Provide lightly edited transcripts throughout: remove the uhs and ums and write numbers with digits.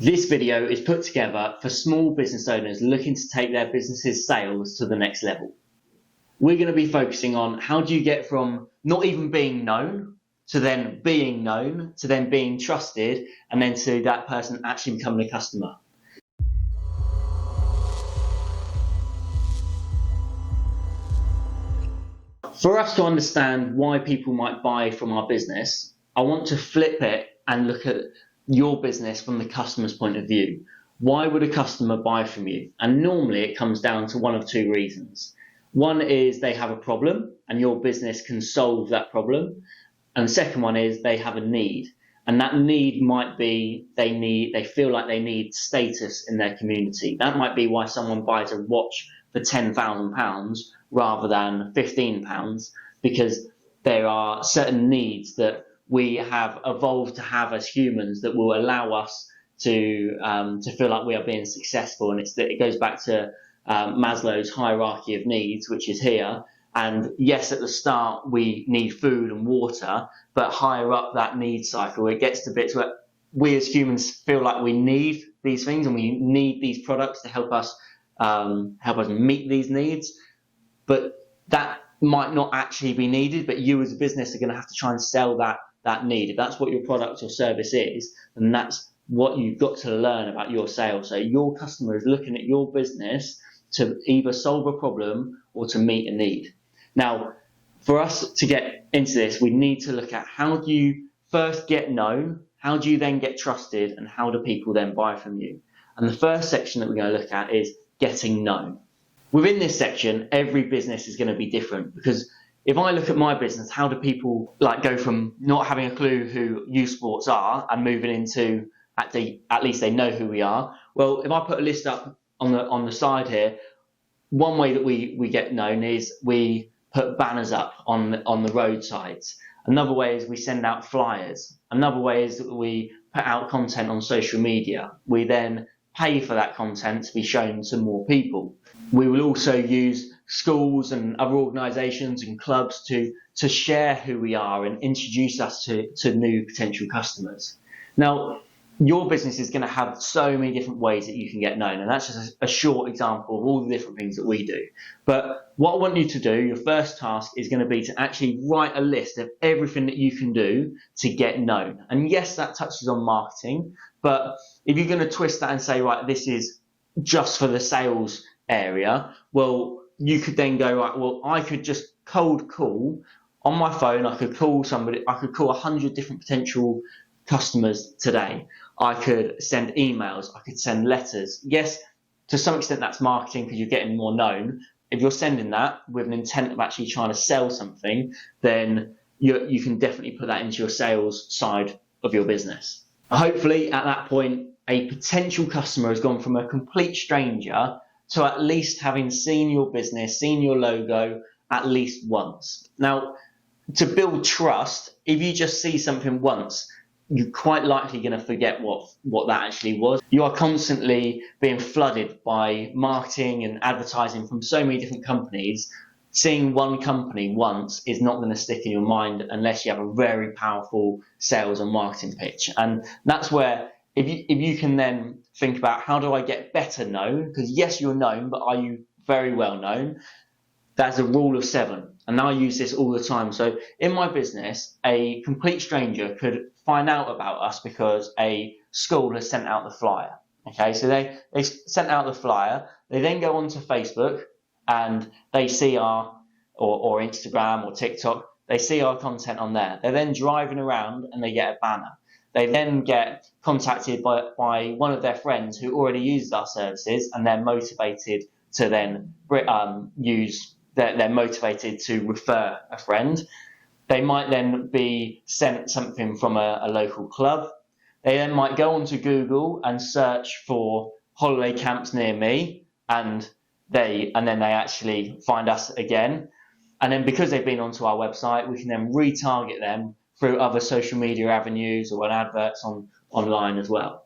This video is put together for small business owners looking to take their business's sales to the next level. We're going to be focusing on how do you get from not even being known to then being known to then being trusted and then to that person actually becoming a customer. For us to understand why people might buy from our business, I want to flip it and look at your business from the customer's point of view. Why would a customer buy from you? And normally it comes down to one of two reasons. One is they have a problem and your business can solve that problem. And the second one is they have a need. And that need might be they feel like they need status in their community. That might be why someone buys a watch for £10,000 rather than £15, because there are certain needs that we have evolved to have as humans that will allow us to feel like we are being successful. And it goes back to Maslow's hierarchy of needs, which is here. And yes, at the start we need food and water, but higher up that need cycle, it gets to bits where we as humans feel like we need these things and we need these products to help us meet these needs. But that might not actually be needed, but you as a business are going to have to try and sell that need. If that's what your product or service is, then that's what you've got to learn about your sales. So your customer is looking at your business to either solve a problem or to meet a need. Now, for us to get into this, we need to look at how do you first get known, how do you then get trusted, and how do people then buy from you? And the first section that we're going to look at is getting known. Within this section, every business is going to be different, because if I look at my business, how do people go from not having a clue who youth sports are and moving into at least they know who we are? Well, if I put a list up on the side here, one way that we get known is we put banners up on the roadsides. Another way is we send out flyers. Another way is that we put out content on social media. We then pay for that content to be shown to more people. We will also use schools and other organisations and clubs to share who we are and introduce us to new potential customers. Now, your business is going to have so many different ways that you can get known, and that's just a short example of all the different things that we do. But what I want you to do, your first task is going to be to actually write a list of everything that you can do to get known. And yes, that touches on marketing, but if you're going to twist that and say, right, this is just for the sales area, well, you could then go, right, well, I could just cold call on my phone. I could call somebody, I could call 100 different potential customers today. I could send emails, I could send letters. Yes, to some extent that's marketing because you're getting more known. If you're sending that with an intent of actually trying to sell something, then you can definitely put that into your sales side of your business. Hopefully at that point, a potential customer has gone from a complete stranger to at least having seen your business, seen your logo at least once. Now, to build trust, if you just see something once, you're quite likely going to forget what that actually was. You are constantly being flooded by marketing and advertising from so many different companies. Seeing one company once is not going to stick in your mind unless you have a very powerful sales and marketing pitch. And that's where if you can then think about, how do I get better known? Because yes, you're known, but are you very well known? That's a rule of 7. And I use this all the time. So in my business, a complete stranger could find out about us because a school has sent out the flyer. Okay, so they sent out the flyer. They then go onto Facebook and they see or Instagram or TikTok. They see our content on there. They're then driving around and they get a banner. They then get contacted by one of their friends who already uses our services, and they're motivated to then they're motivated to refer a friend. They might then be sent something from a local club. They then might go onto Google and search for holiday camps near me, and then they actually find us again. And then because they've been onto our website, we can then retarget them through other social media avenues or on adverts online as well.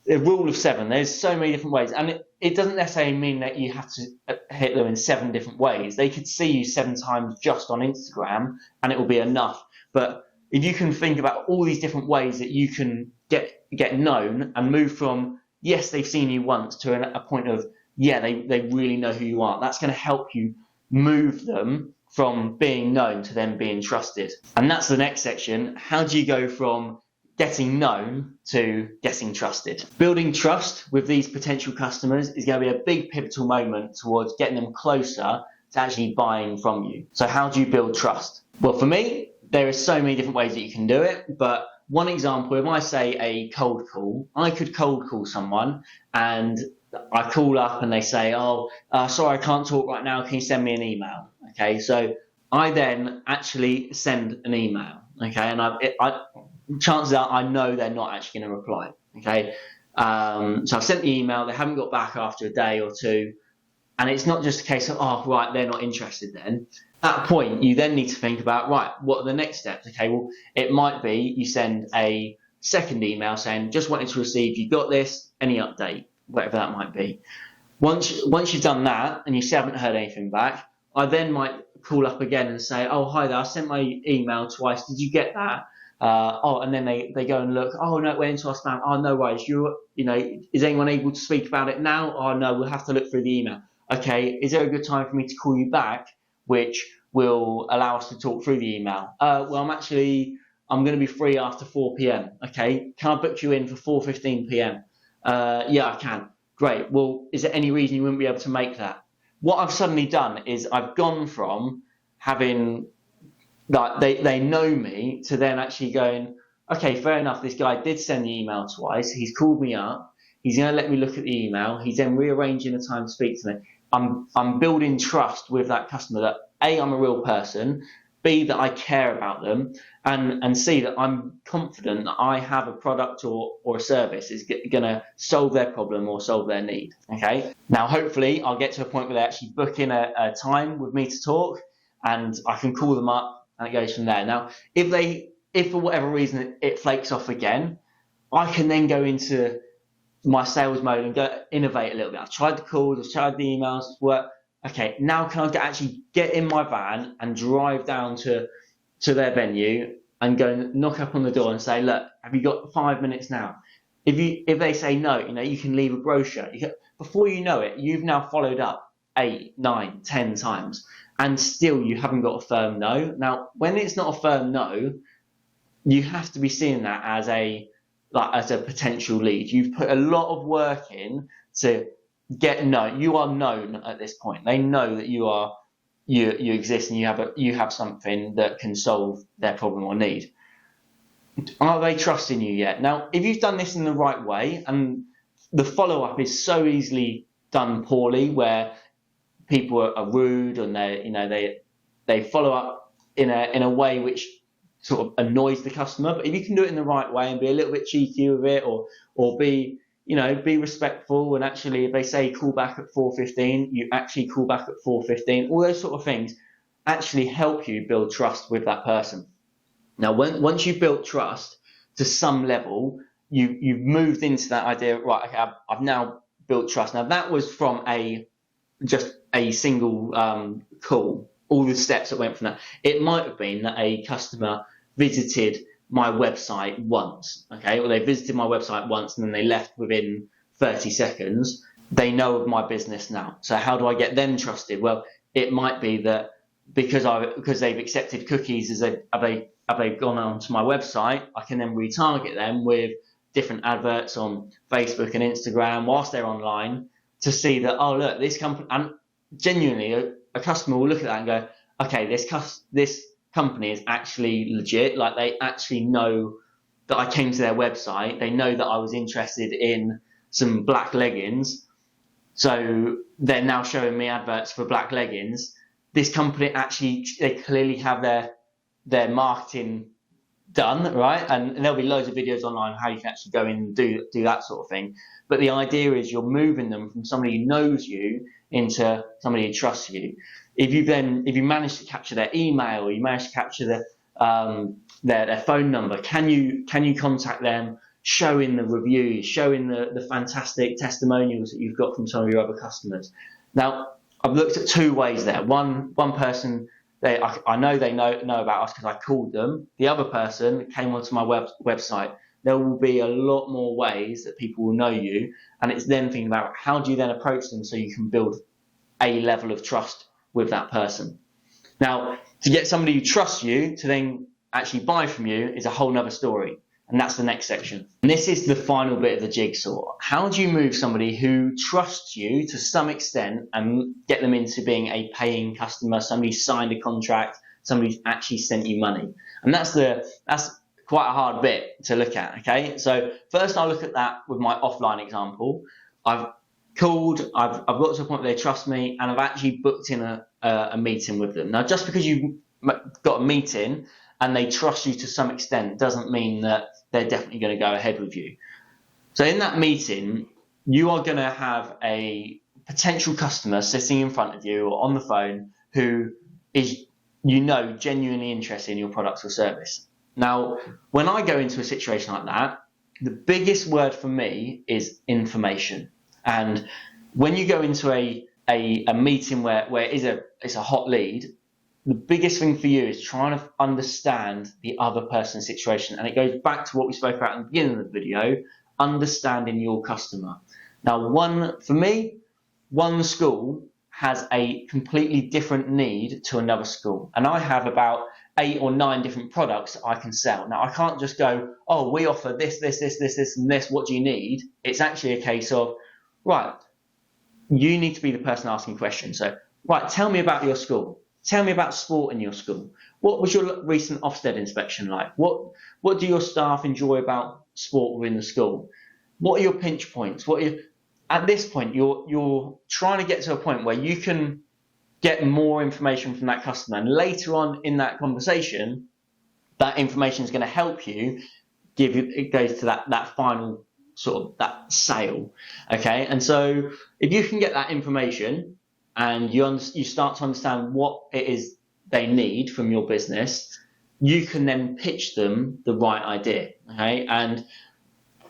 The rule of 7, there's so many different ways, and it doesn't necessarily mean that you have to hit them in 7 different ways. They could see you 7 times just on Instagram and it will be enough. But if you can think about all these different ways that you can get known and move from, yes, they've seen you once, to a point of, yeah, they really know who you are, that's going to help you move them from being known to them being trusted. And that's the next section. How do you go from getting known to getting trusted? Building trust with these potential customers is going to be a big pivotal moment towards getting them closer to actually buying from you. So how do you build trust? Well, for me, there are so many different ways that you can do it, but one example, if I say a cold call, I could cold call someone and I call up and they say, sorry, I can't talk right now, can you send me an email? Okay, so I then actually send an email, okay, and chances are I know they're not actually going to reply, okay. So I've sent the email, they haven't got back after a day or two, and it's not just a case of, right, they're not interested then. At that point, you then need to think about, right, what are the next steps? Okay, well, it might be you send a second email saying, just wanted to receive, you got this, any update, whatever that might be. Once you've done that and you still haven't heard anything back, I then might call up again and say, hi there, I sent my email twice, did you get that? And then they go and look, no, it went into our spam. No worries, is anyone able to speak about it now? No, we'll have to look through the email. Okay, is there a good time for me to call you back, which will allow us to talk through the email? Well, I'm going to be free after 4 p.m. Okay, can I book you in for 4:15 p.m.? Yeah, I can. Great. Well, is there any reason you wouldn't be able to make that? What I've suddenly done is I've gone from having, like, they know me, to then actually going, okay, fair enough, this guy did send the email twice, he's called me up, he's going to let me look at the email, he's then rearranging a time to speak to me. I'm building trust with that customer that A, I'm a real person, B, that I care about them, and C, that I'm confident that I have a product or a service is going to solve their problem or solve their need. Okay. Now, hopefully, I'll get to a point where they actually book in a time with me to talk, and I can call them up, and it goes from there. Now, if for whatever reason it flakes off again, I can then go into my sales mode and go innovate a little bit. I've tried the calls, I've tried the emails, work. Okay, now can I actually get in my van and drive down to their venue and go and knock up on the door and say, look, have you got 5 minutes now? If they say no, you can leave a brochure. Before you know it, you've now followed up 8, 9, 10 times, and still you haven't got a firm no. Now, when it's not a firm no, you have to be seeing that as a potential lead. You've put a lot of work in to get known. You are known at this point. They know that you exist and you have something that can solve their problem or need. Are they trusting you yet? Now, if you've done this in the right way, and the follow-up is so easily done poorly, where people are rude and they follow up in a way which sort of annoys the customer. But if you can do it in the right way and be a little bit cheeky with it, or be respectful, and actually if they say call back at 4:15, you actually call back at 4:15. All those sort of things actually help you build trust with that person. Now, once you've built trust to some level, you've moved into that idea, right, okay, I've now built trust. Now, that was from just a single call, all the steps that went from that. It might have been that a customer visited my website once, okay, or they visited my website once and then they left within 30 seconds. They know of my business now. So how do I get them trusted? Well, it might be that because they've accepted cookies, have they gone onto my website, I can then retarget them with different adverts on Facebook and Instagram whilst they're online, to see that, look, this company, and genuinely a customer will look at that and go, okay, this company is actually legit. Like, they actually know that I came to their website. They know that I was interested in some black leggings. So they're now showing me adverts for black leggings. This company actually, they clearly have their marketing done, right? And there'll be loads of videos online how you can actually go in and do that sort of thing. But the idea is you're moving them from somebody who knows you into somebody who trusts you. If you manage to capture their email, or you manage to capture their phone number, can you contact them, showing the reviews, showing the fantastic testimonials that you've got from some of your other customers. Now, I've looked at two ways there. One person I know they know about us because I called them. The other person came onto my website. There will be a lot more ways that people will know you, and it's then thinking about how do you then approach them so you can build a level of trust with that person. Now, to get somebody who trusts you to then actually buy from you is a whole nother story. And that's the next section. And this is the final bit of the jigsaw. How do you move somebody who trusts you to some extent and get them into being a paying customer, somebody signed a contract, somebody's actually sent you money? And that's quite a hard bit to look at, okay? So first I'll look at that with my offline example. I've called, I've got to a point where they trust me, and I've actually booked in a meeting with them. Now, just because you've got a meeting and they trust you to some extent doesn't mean that they're definitely going to go ahead with you. So in that meeting, you are going to have a potential customer sitting in front of you or on the phone who is, genuinely interested in your product or service. Now, when I go into a situation like that, the biggest word for me is information. And when you go into a meeting where it's a hot lead, the biggest thing for you is trying to understand the other person's situation. And it goes back to what we spoke about in the beginning of the video, understanding your customer. Now, one school has a completely different need to another school. And I have about 8 or 9 different products that I can sell. Now, I can't just go, oh, we offer this, and this. What do you need? It's actually a case of, right, you need to be the person asking questions. So, right, tell me about your school. Tell me about sport in your school. What was your recent Ofsted inspection like? What do your staff enjoy about sport within the school? What are your pinch points? At this point, you're trying to get to a point where you can get more information from that customer, and later on in that conversation, that information is going to help you. It goes to that final sort of that sale, okay? And so if you can get that information, and you start to understand what it is they need from your business, you can then pitch them the right idea, okay? And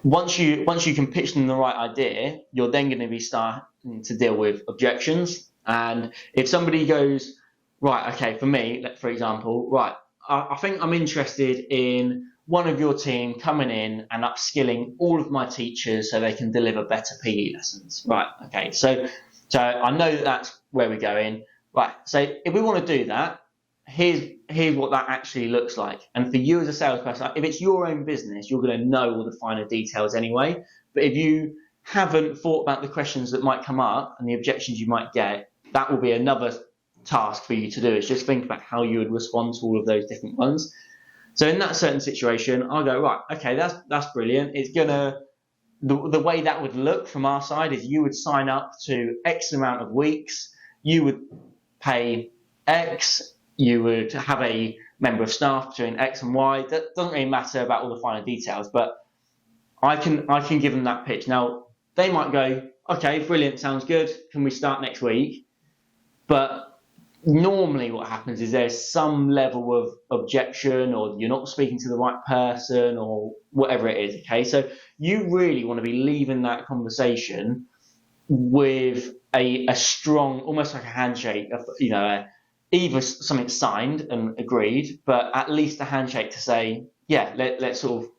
once you can pitch them the right idea, you're then going to be starting to deal with objections. And if somebody goes, right, okay, for me, for example, right, I think I'm interested in one of your team coming in and upskilling all of my teachers so they can deliver better PE lessons. Right, okay, so I know that's where we're going. Right, so if we want to do that, here's what that actually looks like. And for you as a salesperson, if it's your own business, you're going to know all the finer details anyway. But if you haven't thought about the questions that might come up and the objections you might get, that will be another task for you to do, is just think about how you would respond to all of those different ones. So in that certain situation, I'll go, right, okay, that's brilliant. It's gonna, the way that would look from our side is you would sign up to X amount of weeks, you would pay X, you would have a member of staff doing X and Y. That doesn't really matter about all the finer details, but I can give them that pitch. Now, they might go, okay, brilliant, sounds good. Can we start next week? But normally what happens is there's some level of objection, or you're not speaking to the right person, or whatever it is, okay? So you really want to be leaving that conversation with a strong, almost like a handshake, either something signed and agreed, but at least a handshake to say, yeah, let's go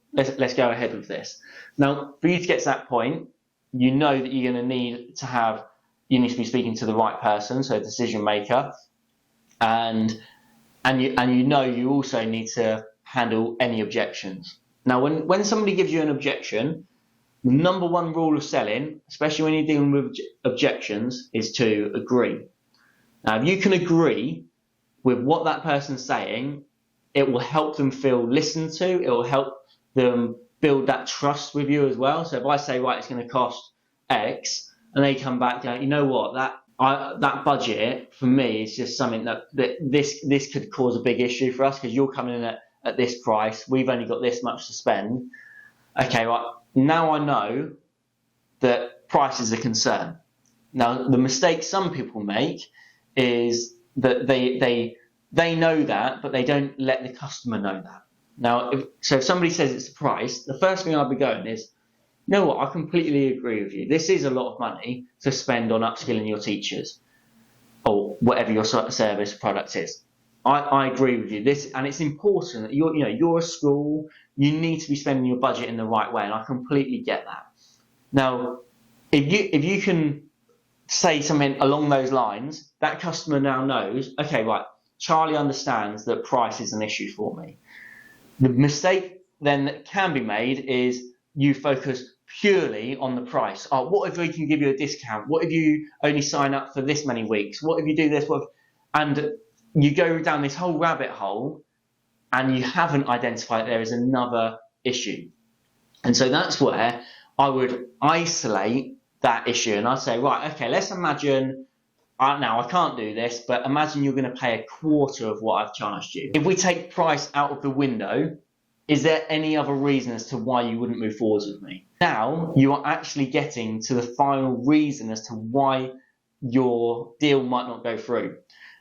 ahead with this. Now, for you to get to that point, you know that you're going to need to be speaking to the right person, so a decision maker, and you also need to handle any objections. Now, when somebody gives you an objection, the number one rule of selling, especially when you're dealing with objections, is to agree. Now, if you can agree with what that person's saying, it will help them feel listened to. It will help them build that trust with you as well. So if I say, right, it's going to cost X, and they come back going, you know what, that budget for me is just something that this could cause a big issue for us because you're coming in at this price. We've only got this much to spend. Okay, right, now I know that price is a concern. Now, the mistake some people make is that they know that, but they don't let the customer know that. Now, if somebody says it's the price, the first thing I'd be going is, you know what, I completely agree with you. This is a lot of money to spend on upskilling your teachers or whatever your service product is. I agree with you. And it's important that you're a school. You need to be spending your budget in the right way, and I completely get that. Now, if you can say something along those lines, that customer now knows, okay, right, Charlie understands that price is an issue for me. The mistake then that can be made is you focus purely on the price. Oh, what if we can give you a discount? What if you only sign up for this many weeks? What if you do this? And you go down this whole rabbit hole and you haven't identified there is another issue. And so that's where I would isolate that issue, and I'd say, right, okay, let's imagine, now I can't do this, but imagine you're going to pay a quarter of what I've charged you. If we take price out of the window, is there any other reason as to why you wouldn't move forwards with me? Now you are actually getting to the final reason as to why your deal might not go through.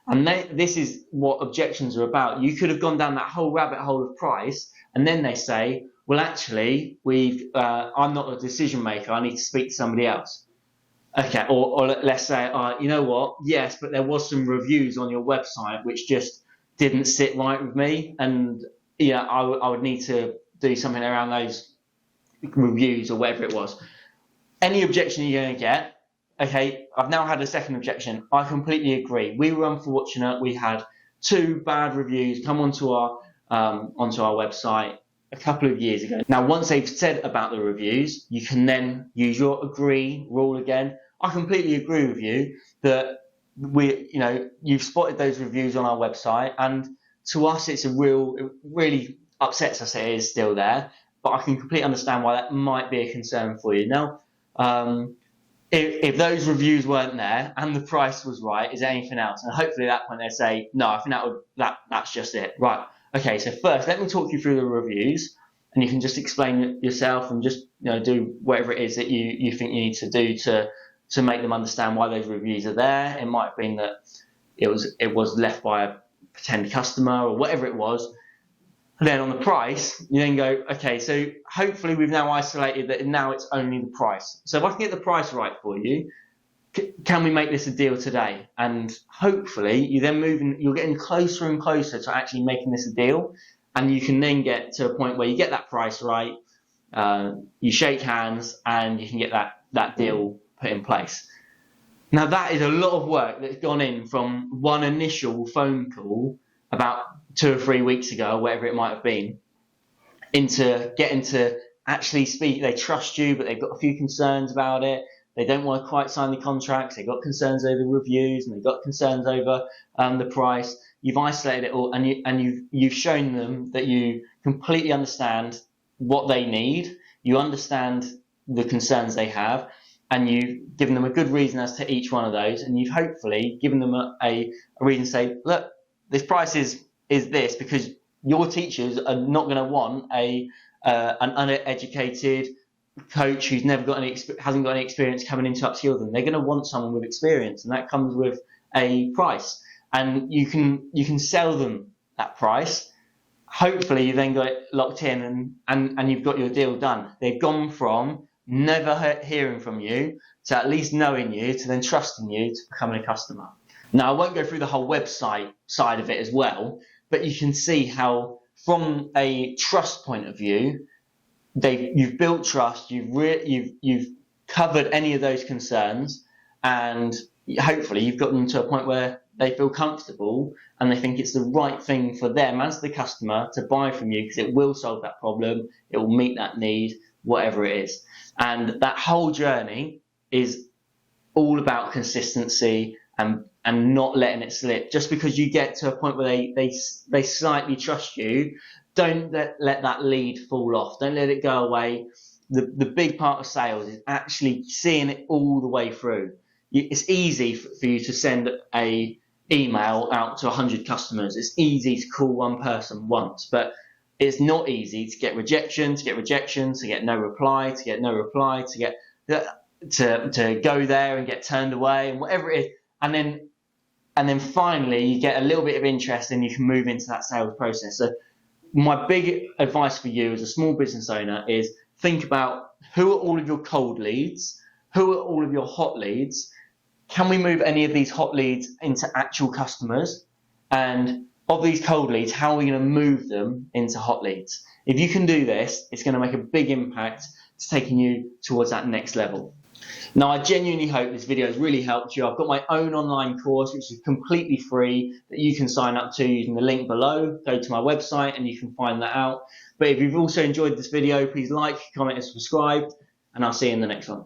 And this is what objections are about. You could have gone down that whole rabbit hole of price, and then they say, well, actually, I'm not a decision maker. I need to speak to somebody else. Okay, or let's say, you know what? Yes, but there was some reviews on your website which just didn't sit right with me, and I would need to do something around those reviews or whatever it was. Any objection you're going to get, okay, I've now had a second objection. I completely agree. We were unfortunate. We had 2 bad reviews come onto our website a couple of years ago. Now, once they've said about the reviews, you can then use your agree rule again. I completely agree with you that you've spotted those reviews on our website, and to us, it really upsets us that it is still there, but I can completely understand why that might be a concern for you. Now, if those reviews weren't there and the price was right, is there anything else? And hopefully at that point they'd say, no, I think that's just it. Right. Okay, so first let me talk you through the reviews, and you can just explain it yourself and just do whatever it is that you think you need to do to make them understand why those reviews are there. It might have been that it was left by a pretend customer or whatever it was. And then on the price, you then go, okay, so hopefully we've now isolated that now it's only the price. So if I can get the price right for you, can we make this a deal today? And hopefully you're getting closer and closer to actually making this a deal. And you can then get to a point where you get that price right, you shake hands, and you can get that deal put in place. Now that is a lot of work that's gone in from one initial phone call about 2 or 3 weeks ago, or whatever it might have been, into getting to actually speak. They trust you, but they've got a few concerns about it. They don't want to quite sign the contracts. They've got concerns over reviews, and they've got concerns over the price. You've isolated it all, and you've shown them that you completely understand what they need. You understand the concerns they have, and you've given them a good reason as to each one of those, and you've hopefully given them a reason to say, look, this price is this because your teachers are not going to want an uneducated coach who's hasn't got any experience coming in to upskill them. They're going to want someone with experience, and that comes with a price. And you can sell them that price. Hopefully, you then got it locked in, and you've got your deal done. They've gone from never hearing from you to at least knowing you to then trusting you to becoming a customer. Now, I won't go through the whole website side of it as well, but you can see how, from a trust point of view, you've built trust. You've covered any of those concerns, and hopefully you've got them to a point where they feel comfortable and they think it's the right thing for them as the customer to buy from you because it will solve that problem, it will meet that need, whatever it is. And that whole journey is all about consistency and not letting it slip. Just because you get to a point where they slightly trust you, don't let that lead fall off. Don't let it go away. The big part of sales is actually seeing it all the way through. It's easy for you to send a email out to 100 customers. It's easy to call one person once, but it's not easy to get rejections, to get no reply, to go there and get turned away, and whatever it is. And then finally you get a little bit of interest and you can move into that sales process. So my big advice for you as a small business owner is think about who are all of your cold leads, who are all of your hot leads. Can we move any of these hot leads into actual customers? And of these cold leads, how are we going to move them into hot leads? If you can do this, it's going to make a big impact to taking you towards that next level. Now, I genuinely hope this video has really helped you. I've got my own online course, which is completely free, that you can sign up to using the link below. Go to my website and you can find that out. But if you've also enjoyed this video, please like, comment and subscribe, and I'll see you in the next one.